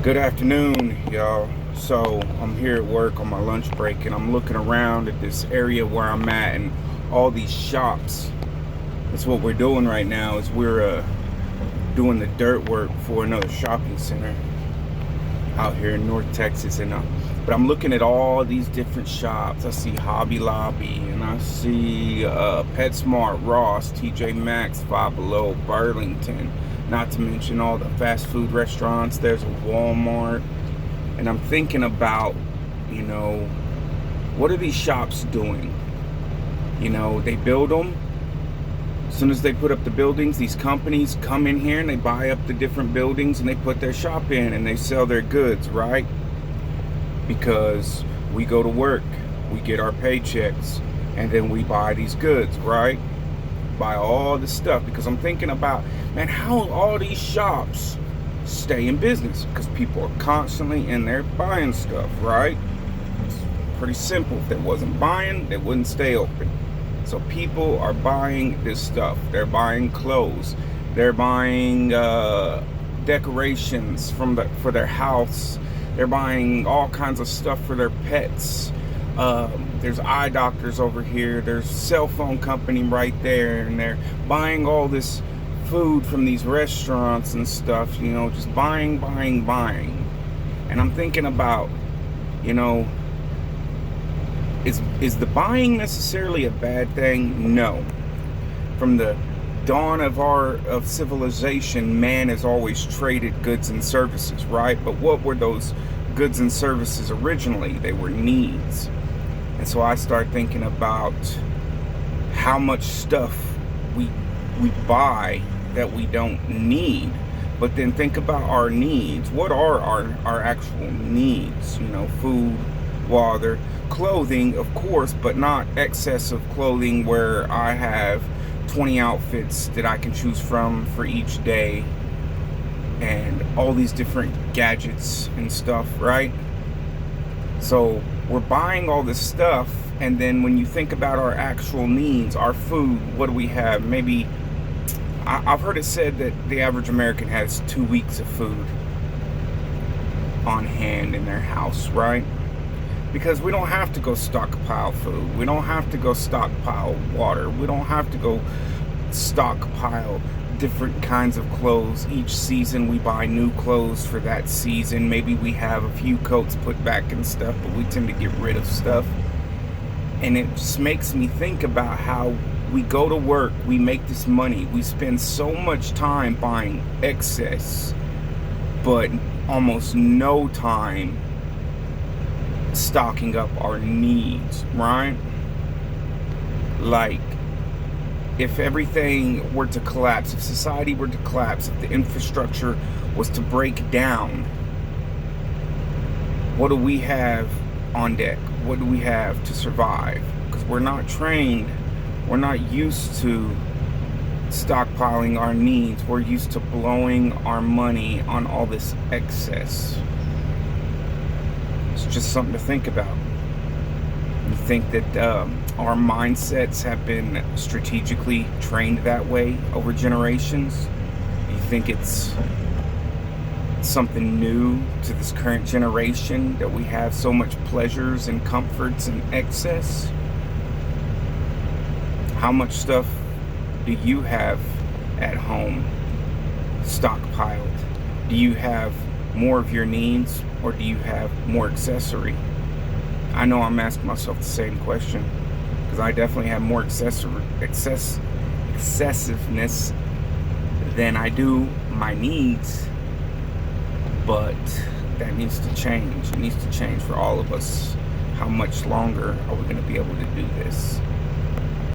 Good afternoon, y'all. So I'm here at work on my lunch break and I'm looking around at this area where I'm at and all these shops. That's what we're doing right now is we're doing the dirt work for another shopping center out here in North Texas. But I'm looking at all these different shops. I see Hobby Lobby and I see PetSmart, Ross, TJ Maxx, Five Below, Burlington. Not to mention all the fast food restaurants. There's a Walmart. And I'm thinking about, what are these shops doing? They build them. As soon as they put up the buildings, these companies come in here and they buy up the different buildings and they put their shop in and they sell their goods, right? Because we go to work, we get our paychecks, and then we buy these goods, right? Buy all this stuff. Because I'm thinking about, man, how all these shops stay in business? Because people are constantly in there buying stuff, right? It's pretty simple. If they wasn't buying, they wouldn't stay open. So people are buying this stuff. They're buying clothes. They're buying decorations for their house. They're buying all kinds of stuff for their pets. There's eye doctors over here. There's cell phone company right there, and they're buying all this food from these restaurants and stuff. Just buying. And I'm thinking about, is the buying necessarily a bad thing? No. From the dawn of civilization, man has always traded goods and services, right? But what were those goods and services originally? They were needs. And so I start thinking about how much stuff we buy that we don't need. But then think about our needs. What are our actual needs? Food, water, clothing, of course, but not excessive clothing where I have 20 outfits that I can choose from for each day and all these different gadgets and stuff, right? So we're buying all this stuff, and then when you think about our actual needs, our food, what do we have? Maybe, I've heard it said that the average American has 2 weeks of food on hand in their house, right? Because we don't have to go stockpile food. We don't have to go stockpile water. We don't have to go stockpile different kinds of clothes. Each season we buy new clothes for that season. Maybe we have a few coats put back and stuff, but we tend to get rid of stuff. And it just makes me think about how we go to work, we make this money, we spend so much time buying excess, but almost no time stocking up our needs, right? Like, if everything were to collapse, if society were to collapse, if the infrastructure was to break down, what do we have on deck? What do we have to survive? Because we're not trained, we're not used to stockpiling our needs. We're used to blowing our money on all this excess. It's just something to think about. You think that our mindsets have been strategically trained that way over generations? You think it's something new to this current generation that we have so much pleasures and comforts and excess? How much stuff do you have at home stockpiled? Do you have more of your needs, or do you have more accessory? I know I'm asking myself the same question, because I definitely have more excessiveness than I do my needs. But that needs to change. It needs to change for all of us. How much longer are we going to be able to do this?